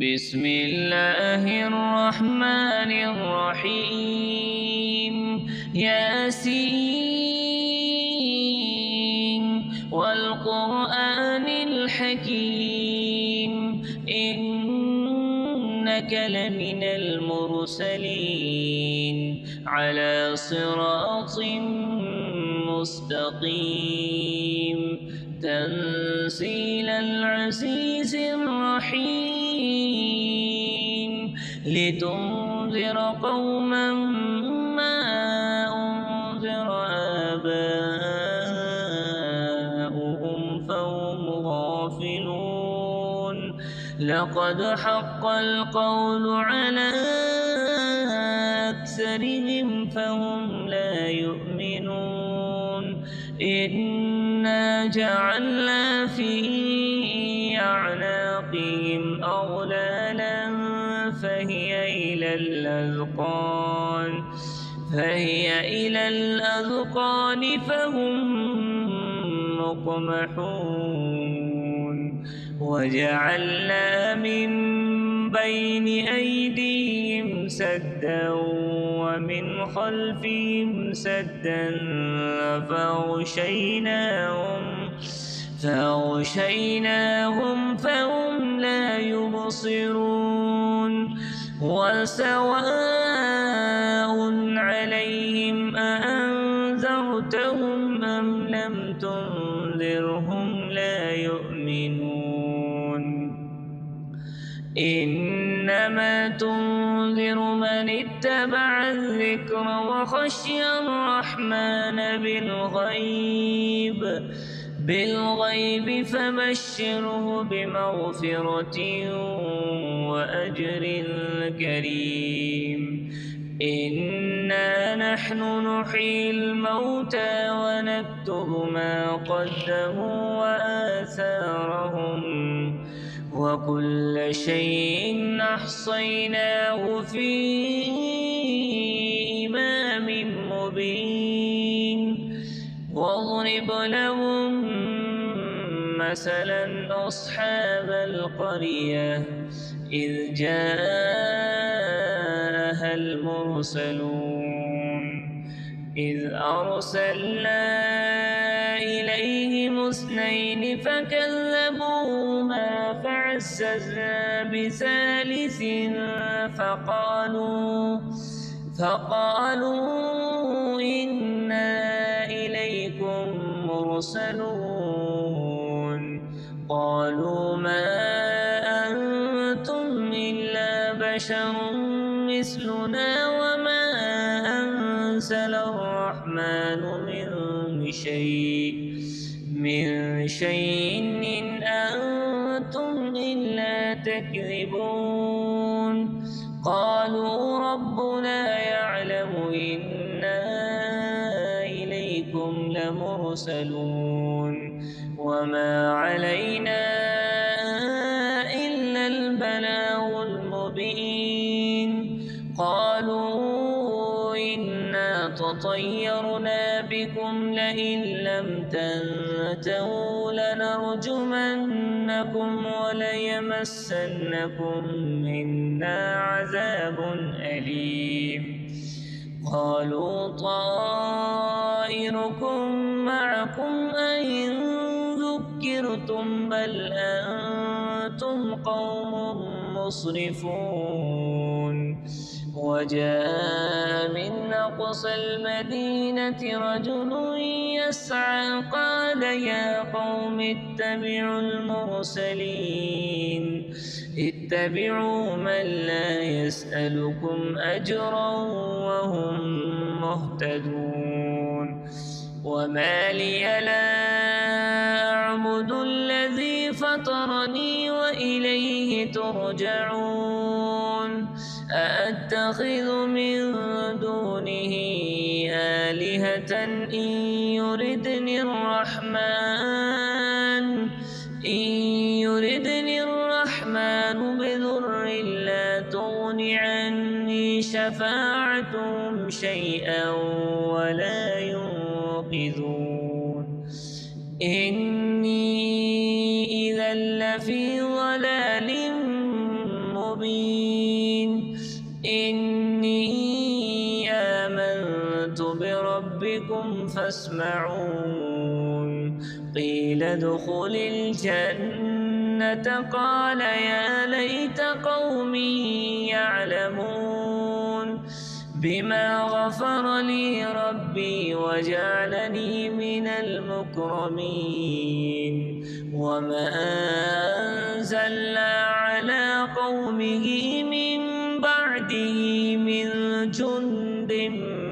بسم الله الرحمن الرحيم ياسين والقرآن الحكيم إنك لمن المرسلين على صراط مستقيم تنزيل العزيز الرحيم لتنذر قوما ما أنذر آباؤهم فهم غافلون لقد حق القول على أكثرهم فهم لا يؤمنون إنا جعلنا في أعناقهم أغلالا فهي إلى الأذقان فهم مقمحون وجعلنا من بين أيديهم سدا ومن خلفهم سدا فأغشيناهم فهم لا يبصرون وسواء عليهم أأنذرتهم أم لم تنذرهم لا يؤمنون إنما تنذر من اتبع الذكر وخشي الرحمن بالغيب فبشره بمغفرة وأجر كريم إنا نحن نحيي الموتى ونكتب ما قدموا وآثارهم وكل شيء أحصيناه في إمام مبين واضرب لهم مثلا أصحاب القرية إذ جاءها المرسلون إذ أرسلنا إليهم اثنين فكذبوهما فعززنا بثالث فقالوا إنا إليكم مرسلون قالوا ما أنتم إلا بشر مثلنا وما أنزل الرحمن من شيء إن أنتم إلا تكذبون قالوا ربنا يعلم إنا إليكم لمرسلون وما علينا إلا البلاغ المبين قالوا إنا تطيرنا بكم لئن لم تنتهوا لنرجمنكم وليمسنكم منا عذاب أليم قالوا طائركم معكم أئن ذكرتم بل أنتم قوم مسرفون وجاء من أقصى المدينة رجل يسعى قال يا قوم اتبعوا من لا يسألكم أجرا وهم مهتدون وما لي لا أعبد الذي فطرني وإليه ترجعون أأتخذ من دونه آلهة إن يردني الرحمن بضر لا تغن عني شفاعتهم شيئا ولا ينقذون إني إذا لفي ضلال مبين إني آمنت بربكم فاسمعون قيل ادخل الجنة قال يا ليت قومي يعلمون بما غفر لي ربي وجعلني من المكرمين وما أنزلنا على قومه من بعده من جند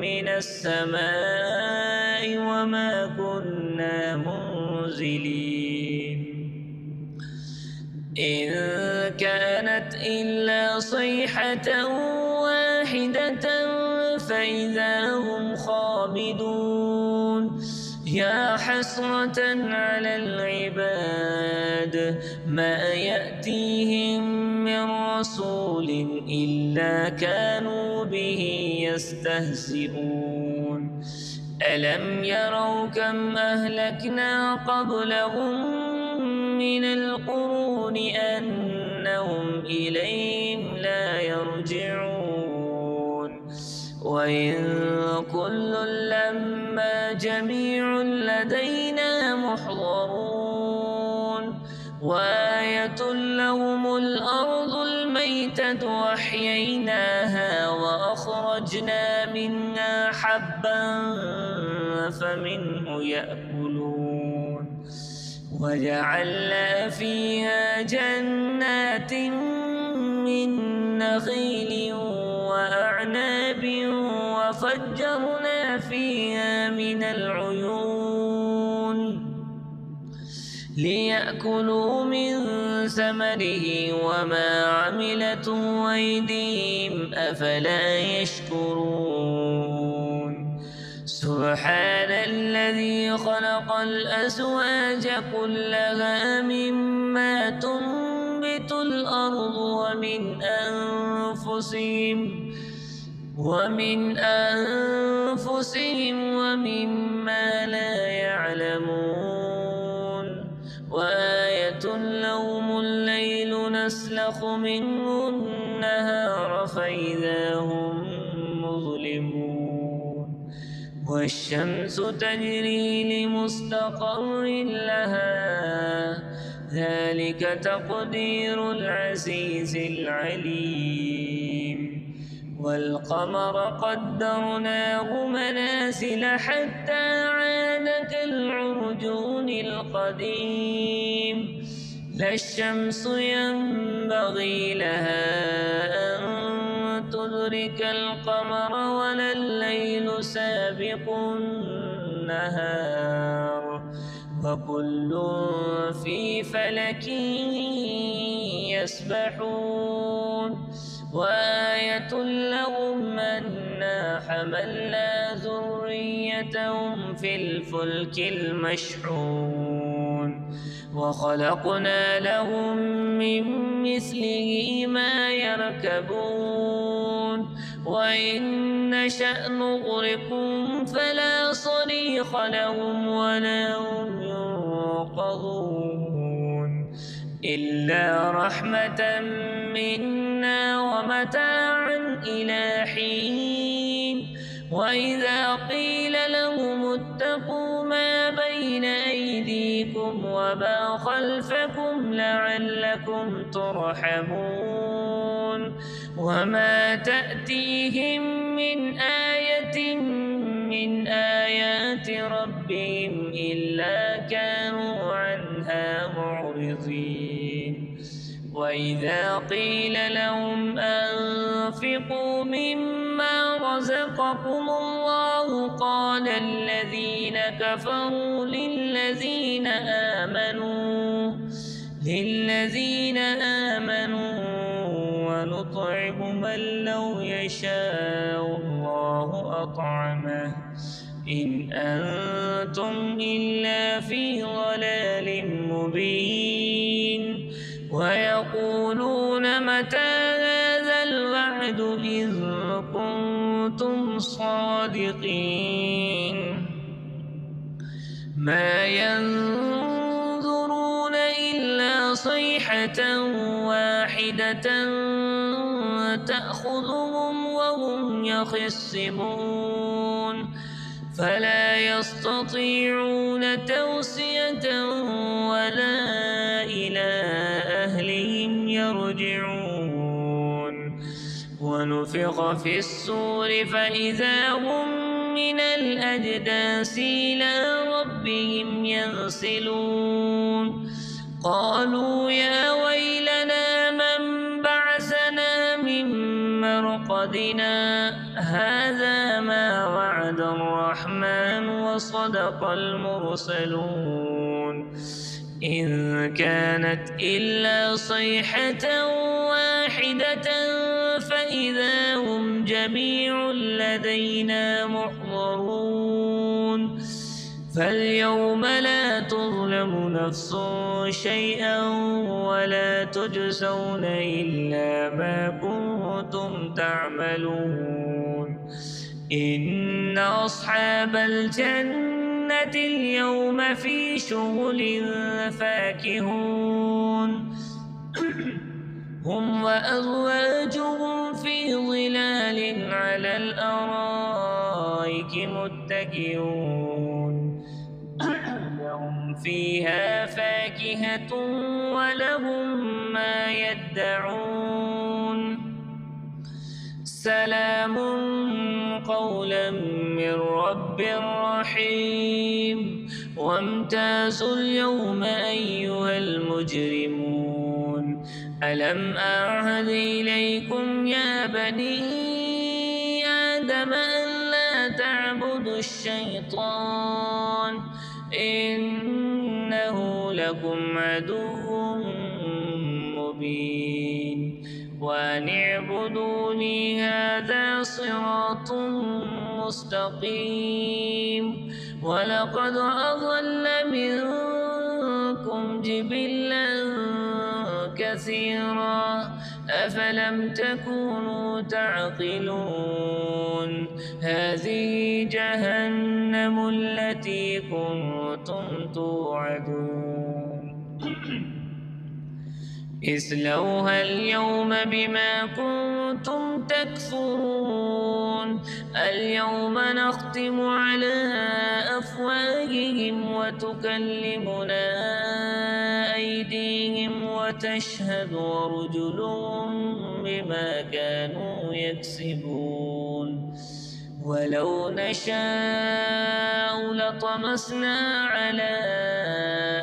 من السماء وما كنا منزلين إن كانت إلا صيحة واحدة فإذا هم خامدون يا حسرة على العباد ما يأتيهم من رسول إلا كانوا به يستهزئون ألم يروا كم أهلكنا قبلهم من القرون أنهم إليهم لا يرجعون وإن كل لما جميع لدينا محضرون وآية لهم الأرض الميتة وأحييناها وأخرجنا منها حبا فمنه يأكلون وجعلنا فيها جنات من نخيل وأعناب وفجرنا فيها من العيون ليأكلوا من ثمره وما عملته أيديهم أفلا يشكرون سبحان الذي خلق الأزواج كلها مما تنبت الأرض ومن أنفسهم ومما لا يعلمون وآية لهم الليل نسلخ منه النهار فإذا هم مظلمون والشمس تجري لمستقر لها ذلك تقدير العزيز العليم والقمر قدرناه منازل حتى عاد كالعرجون القديم لا الشمس ينبغي لها أن تدرك القمر ولا الليل سابق النهار وكل في فلك يسبحون وآية لهم أنا حملنا ذريتهم في الفلك المشحون وخلقنا لهم من مثله ما يركبون وإن نشأ نغرقهم فلا صريخ لهم ولا هم ينقذون إلا رحمة منا ومتاعا إلى حين وإذا قيل لهم اتقوا ما بين أيديكم وما خلفكم لعلكم ترحمون وما تأتيهم من آية من آيات ربهم إلا كانوا عنها معرضين وإذا قيل لهم أنفقوا مما رزقكم الله قال الذين كفروا للذين آمنوا ونطعم من لو يشاء الله أطعمه إن أنتم إلا في ضلال مبين ويقولون متى هذا الوعد إن كنتم صادقين ما ينظرون إلا صيحة واحدة تأخذهم وهم يخصمون فلا يستطيعون توصية ولا إلى أهلهم يرجعون ونفخ في الصور فإذا هم من الأجداث إلى ربهم ينسلون قالوا يا ويلنا من بعثنا من مرقدنا هذا ما وعد الرحمن وصدق المرسلون إن كانت إلا صيحة واحدة فإذا هم جميع لدينا محضرون فاليوم لا تظلم نفس شيئا ولا تجزون إلا ما كنتم تعملون إن أصحاب الجنة اليوم في شغل فاكهون هم وأزواجهم في ظلال على الأرائك متكئون لهم فيها فاكهة ولهم ما يدعون سلام قولا من رب رحيم وامتازوا اليوم أيها المجرمون ألم أعهد إليكم يا بني آدم ألا تعبدوا الشيطان إنه لكم عدو مبين وأن اعبدوني هذا صراط مستقيم ولقد أضل منكم جبلا كثيرا أفلم تكونوا تعقلون هذه جهنم التي كنتم توعدون اصلوها اليوم بما كنتم تكفرون اليوم نختم على أفواههم وتكلمنا أيديهم وتشهد أرجلهم بما كانوا يكسبون ولو نشاء لطمسنا على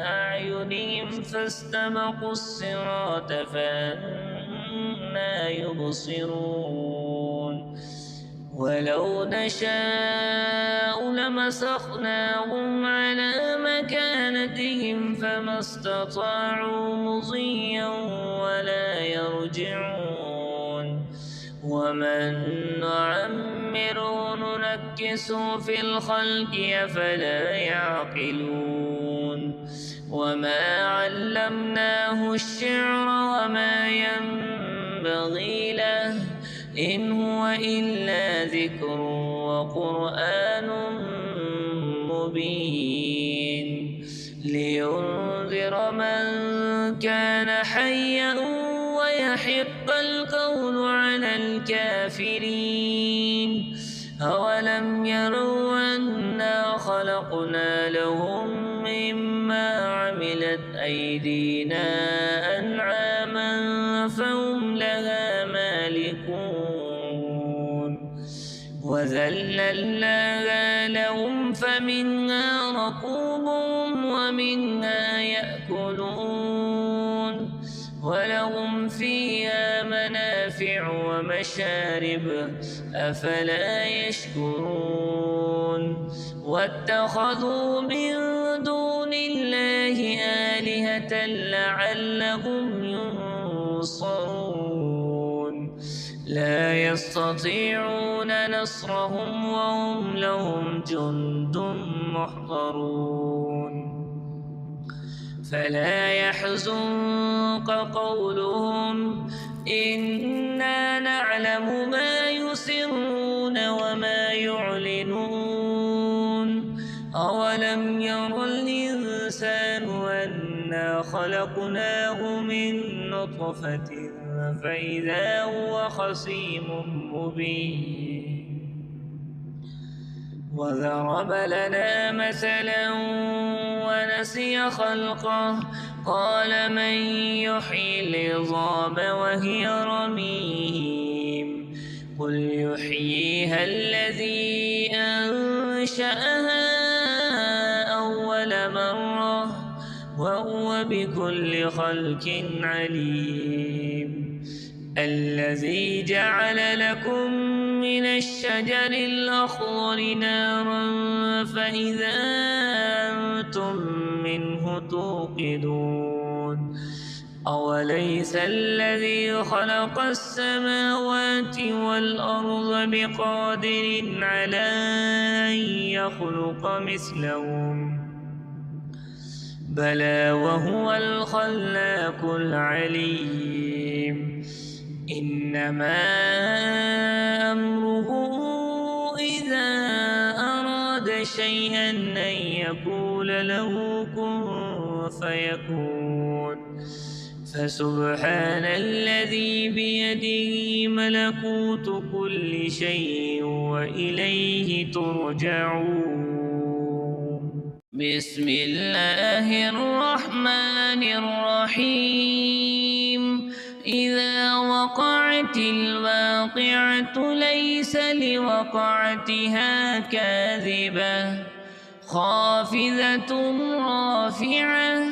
أعينهم فاستبقوا الصراط فأنى يبصرون ولو نشاء لمسخناهم على مكانتهم فما استطاعوا مضيا ولا يرجعون ومن نعمره ننكسه في الخلق أفلا يعقلون وما علمناه الشعر وما ينبغي له إن هو إلا ذكر وقرآن مبين لينذر من كان حيا ويحق القول على الكافرين أولم يروا أنا خلقنا لهم مما عملت أيدينا أنعاما فهم لها مالكون وذللناها لهم فمنها ركوبهم ومنها يأكلون ولهم فيها منافع ومشارب أفلا يشكرون واتخذوا من دون الله آلهة لعلهم ينصرون لا يستطيعون نصرهم وهم لهم جند محضرون فلا يحزنك قولهم إنا نعلم ما يسرون وما يعلنون أولم ير الإنسان أنا خلقناه من نطفة فإذا هو خصيم مبين وضرب لنا مثلا ونسي خلقه قال من يحيي العظام وهي رميم قل يحييها الذي أنشأها أول مرة وهو بكل خلق عليم الذي جعل لكم من الشجر الأخضر نارا فإذا أنتم منه توقدون أوليس الذي خلق السماوات والأرض بقادر على أن يخلق مثلهم بلى وهو الخلاق العليم إنما أمره إذا أراد شيئا أن يقول له كن فيكون فسبحان الذي بيده ملكوت كل شيء وإليه ترجعون بسم الله الرحمن الرحيم إذا وقعت الواقعة ليس لوقعتها كاذبة خافضة رافعة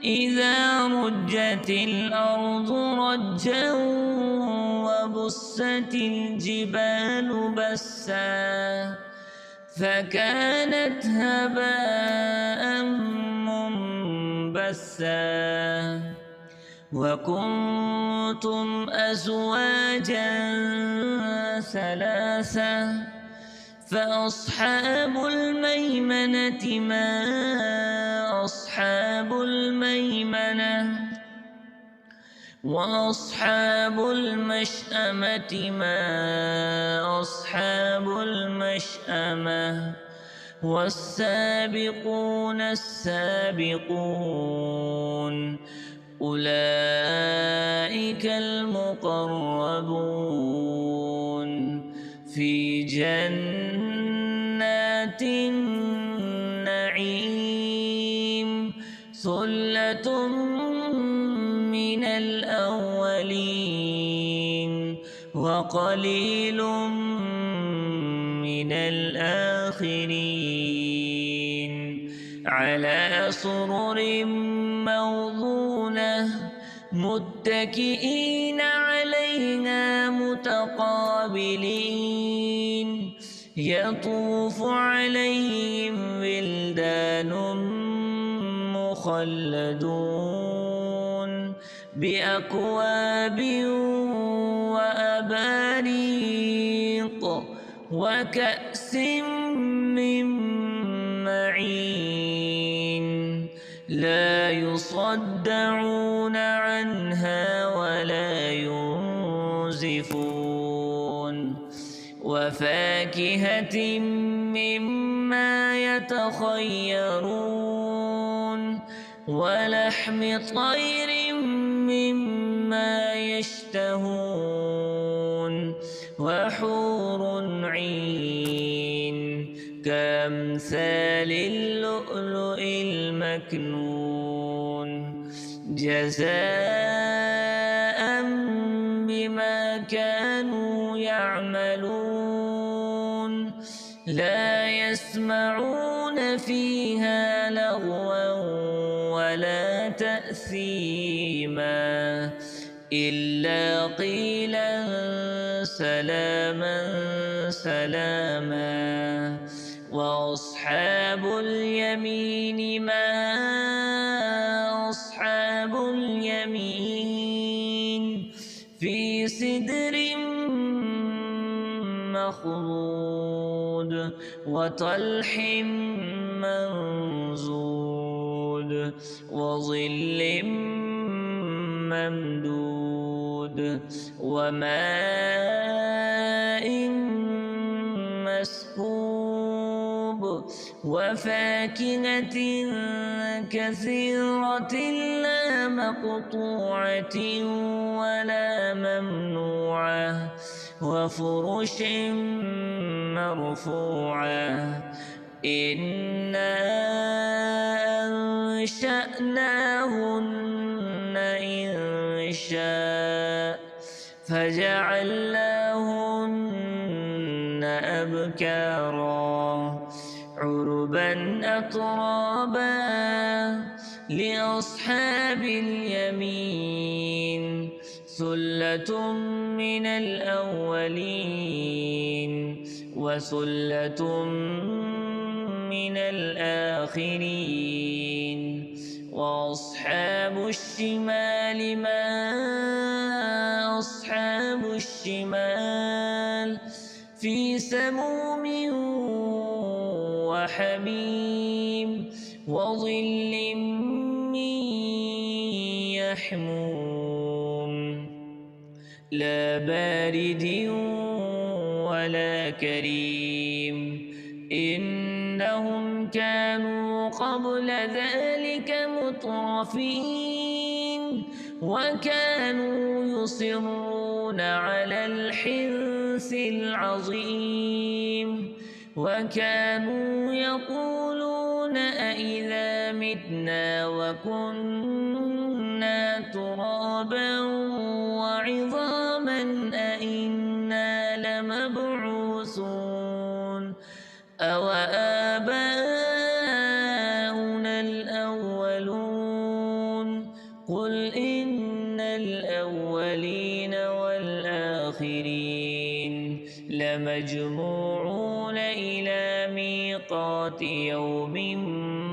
إذا رجت الأرض رجا وبست الجبال بسا فكانت هباء منبثا وكنتم أزواجا ثلاثة فأصحاب الميمنة ما أصحاب الميمنة وأصحاب المشأمة ما أصحاب المشأمة والسابقون السابقون أولئك المقربون في جنات النعيم ثلة من الأولين وقليل من الآخرين على سرر موضونة متكئين عليها متقابلين يطوف عليهم ولدان مخلدون بأكواب وأباريق وكأس من معين لا يصدعون عنها ولا ينزفون وفاكهة مما يتخيرون ولحم طير مما يشتهون وحور عين كأمثال اللؤلؤ المكنون جزاء بما كانوا يعملون لا يسمعون فيها لغوا ولا تأثيما إلا قيلا سلاما سلاما وأصحاب اليمين ما أصحاب اليمين في سدر مخضود وطلح منضود وظل ممدود وماء مسكوب وفاكهة كثيرة لا مقطوعة ولا ممنوعة وفرش مرفوعة إنا أنشأناهن إنشاء فجعلناهن أبكارا عربا أترابا لأصحاب اليمين ثلة من الأولين وثلة من الآخرين وأصحاب الشمال ما أصحاب الشمال في سموم وحميم وظل من يحموم لا بارد ولا كريم إنهم كانوا قبل ذلك مترفين وكانوا يصرون على الحنث العظيم وكانوا يقولون أإذا متنا وكنا ترابا وعظاما أإنا لمبعوثون أوآباؤنا الأولون قل إن الأولين والآخرين لمجموعون إلى ميقات يوم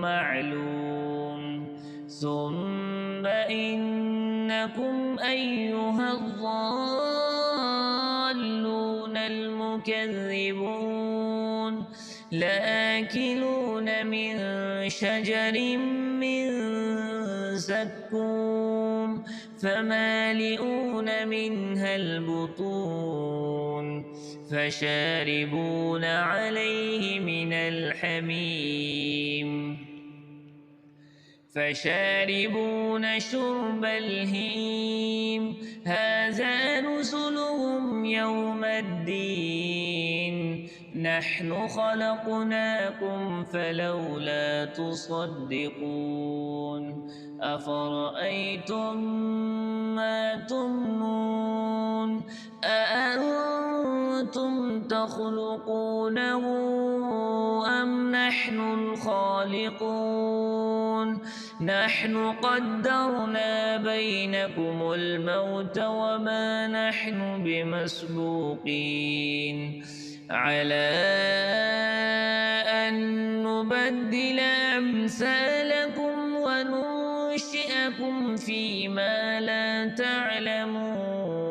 معلوم ثم إنكم أيها الضالون المكذبون لآكلون من شجر من زقوم فمالئون منها البطون فشاربون عليه من الحميم فشاربون شرب الهيم هذا نزلهم يوم الدين نحن خلقناكم فلولا تصدقون أفرأيتم ما تمنون أأنتم تخلقونه أم نحن الخالقون نحن قدرنا بينكم الموت وما نحن بمسبوقين على أن نبدل أمثالكم وننشئكم فيما لا تعلمون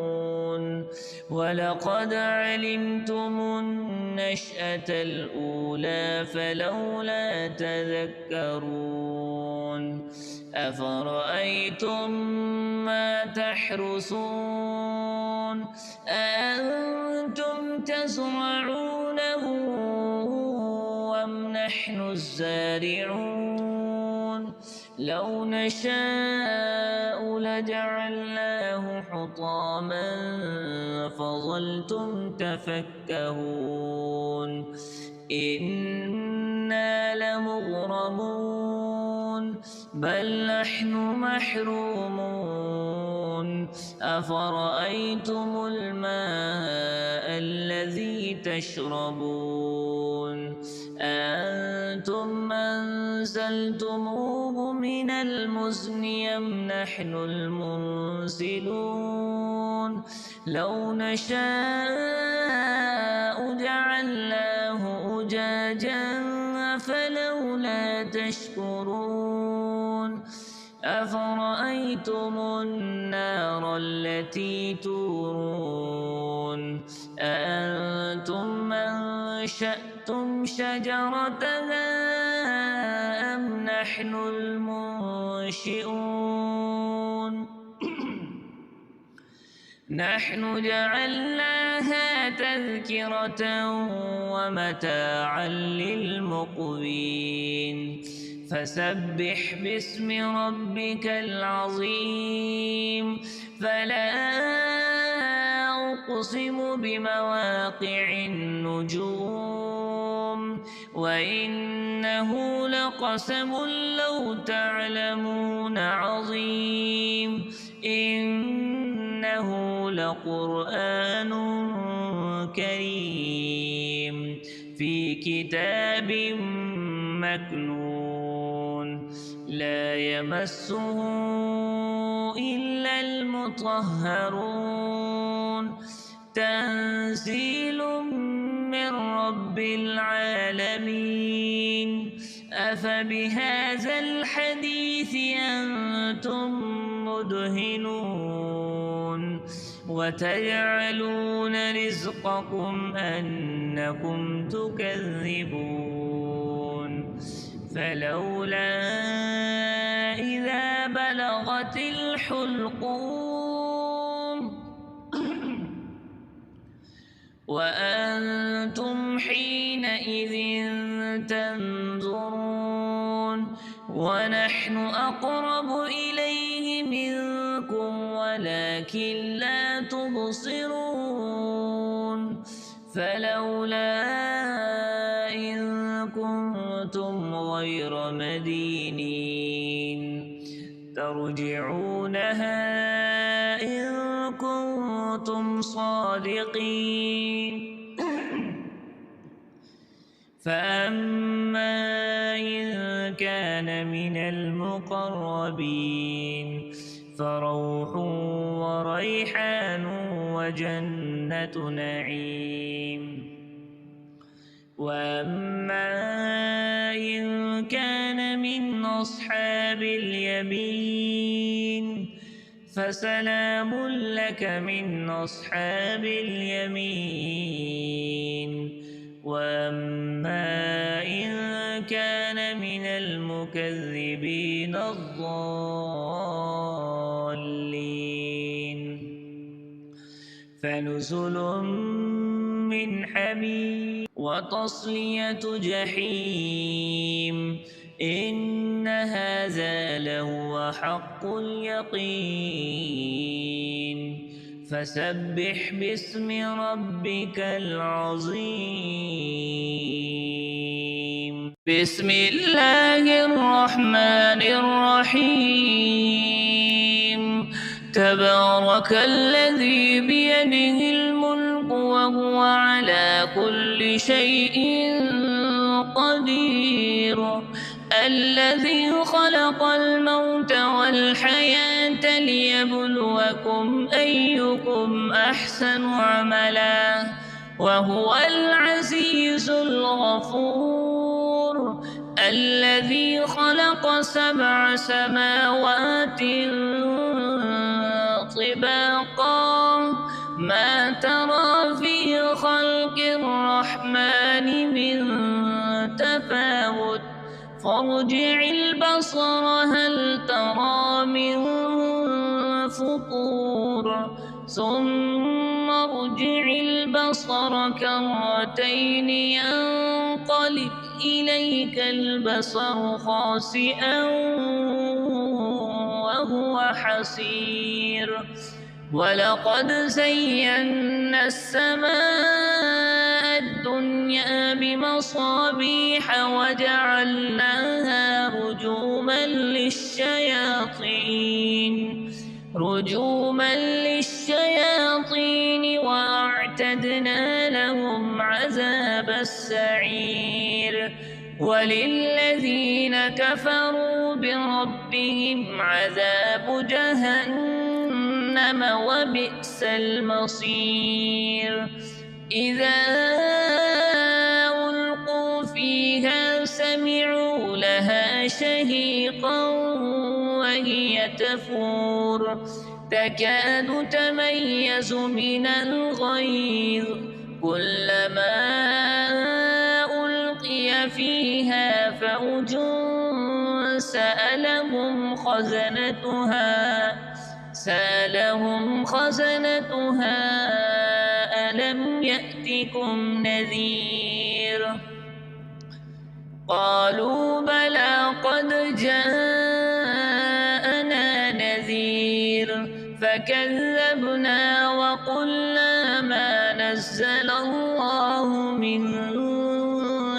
ولقد علمتم النشأة الأولى فلولا تذكرون أفرأيتم ما تحرثون أأنتم تزرعونه أم نحن الزارعون لو نشاء لجعلناه حطاما فظلتم تفكهون إنا لمغرمون بل نحن محرومون أفرأيتم الماء الذي تشربون أأنتم أنزلتموه من المزن أم نحن المنزلون لو نشاء جعلناه أجاجا فلولا تشكرون أفرأيتم النار التي تورون أأنتم أنشأتم شجرتها أم نحن المنشئون نحن جعلناها تذكرة ومتاعا للمقوين فسبح باسم ربك العظيم فلا أقسم بمواقع النجوم وإنه لقسم لو تعلمون عظيم إنه لقرآن كريم في كتاب مكنون لا يمسه إلا المطهرون تنزيل من رب العالمين أفبهذا الحديث أنتم مدهنون وتجعلون رزقكم أنكم تكذبون فلولا إذا بلغت الحلقوم وأنتم حينئذ تنظرون ونحن أقرب إليه منكم ولكن لا تبصرون فلولا إن كنتم غير مدينين ترجعونها إن كنتم صادقين فأما إن كان من المقربين فروح وريحان وجنة نعيم وأما إن كان من أصحاب اليمين فسلام لك من أصحاب اليمين وأما إن كان من المكذبين الضالين فنزل من حميم وتصلية جحيم إن هذا لهو حق اليقين فسبح باسم ربك العظيم بسم الله الرحمن الرحيم تبارك الذي بيده الملك وهو على كل شيء قدير الذي خلق الموت والحياة ليبلوكم أيكم أحسن عملا وهو العزيز الغفور الذي خلق 7 سماوات طباقا ما ترى في خلق الرحمن من تفاوت فارجع البصر هل ترى من فطور ثم ارجع البصر كرتين ينقلب إليك البصر خاسئا وهو حسير ولقد زينا السماء الدنيا بمصابيح وجعلناها رجوما للشياطين وأعتدنا لهم عذاب السعير وللذين كفروا بربهم عذاب جهنم وبئس المصير إذا ألقوا فيها سمعوا لها شهيقا وهي تفور تكاد تميز من الغيظ كلما ألقي فيها فوج سألهم خزنتها ألم يأتكم نذير قالوا بلى قد جاءنا نذير فكذبنا وقلنا ما نزل الله من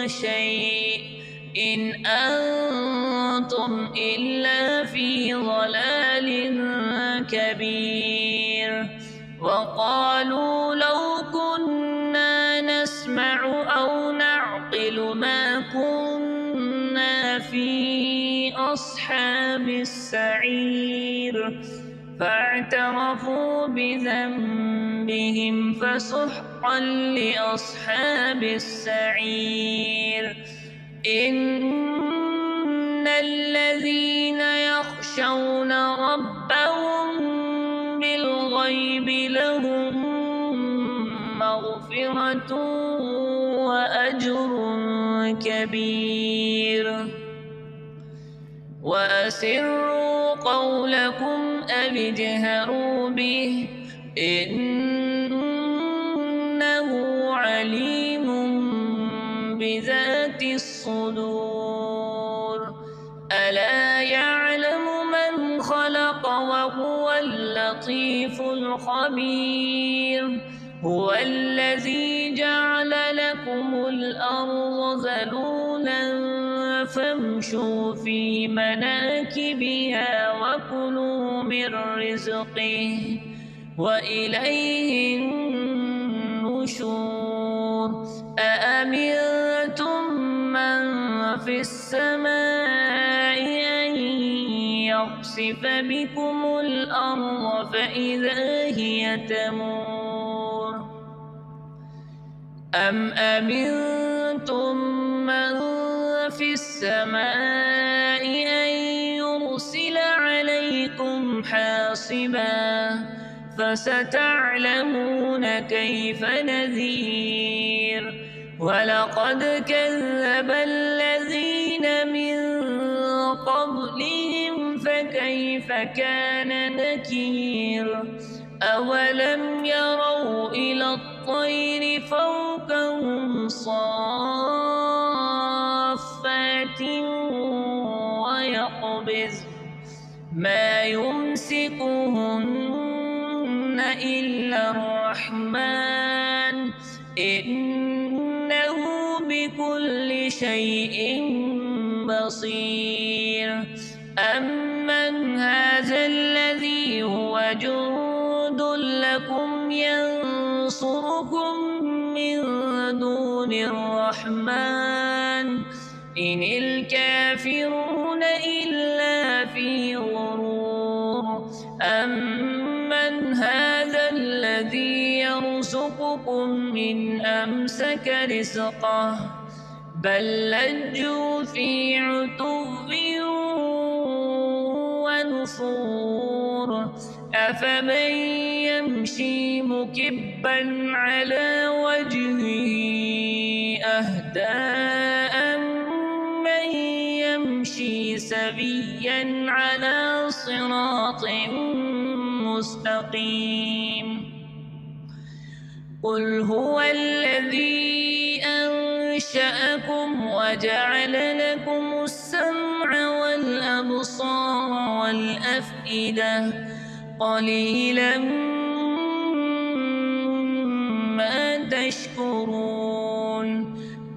شيء إن أنتم إلا في ضلال كبير وقالوا لو كنا نسمع أو نعقل ما كنا في أصحاب السعير فاعترفوا بذنبهم فسحقا لأصحاب السعير إن الذين يخشون ربهم بالغيب لهم مغفرة وأجر كبير وأسروا قولكم أو اجهروا به إنه عليم بذات الصدور ألا يعلم من خلق وهو اللطيف الخبير هو الذي جعل لكم الأرض ذلولا فامشوا في مناكبها وكلوا من رزقه وإليه النشور أأمنتم من في السماء أن يخسف بكم الأرض فإذا هي تمور أم أمنتم من في السماء أن يرسل عليكم حاصبا فستعلمون كيف نذير ولقد كذب الذين من قبلهم فكيف كان نكير أولم يروا إلى الطير فوقهم صافات ويقبض ما يمسكهن إلا الرحمن إنه بكل شيء بصير أمن هذا الذي هو جند لكم ينصركم من دون الرحمن إن الكافرون إلا في غرور أمن هذا الذي يرزقكم إن أمسك رزقه بل لجوا في عتو ونفور أفمن يمشي مكبا على وجهه أهدى أمن يمشي سويا على صراط مستقيم قل هو الذي أنشأكم وجعل لكم السمع والأبصار والأفئدة قليلا ما تشكرون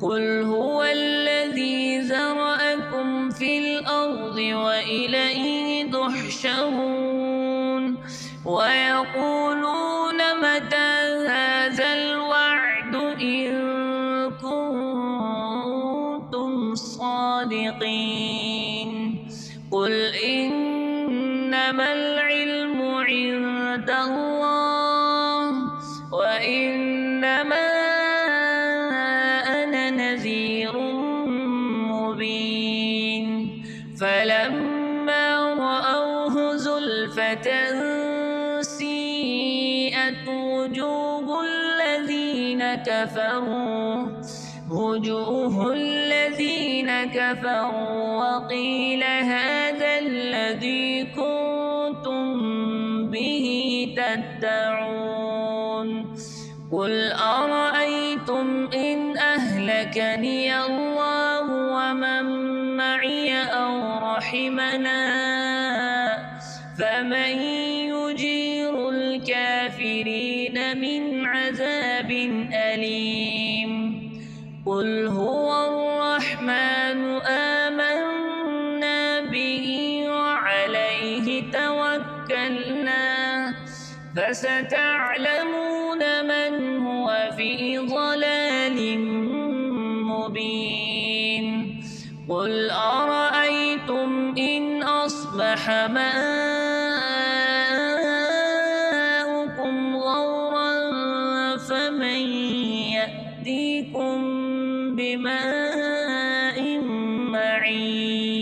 قل هو الذي ذرأكم في الأرض وإليه تحشرون ويقولون متى هذا الوعد إن كنتم صادقين قل إنما العلم عند الله وإنما أنا نذير مبين فلما رأوه زلفة سيئت وجوه الذين كفروا وقيل هذا الذي كنتم به تدعون قل أرأيتم إن أهلكني الله ومن معي أو رحمنا فمن يجير الكافرين من عذاب أليم قل هو الرحمن آمنا به وعليه توكلنا فستعلمون من هو في ضلال مبين قل أرأيتم إن أصبح ماؤكم غورا فمن يأتيكم بماء معين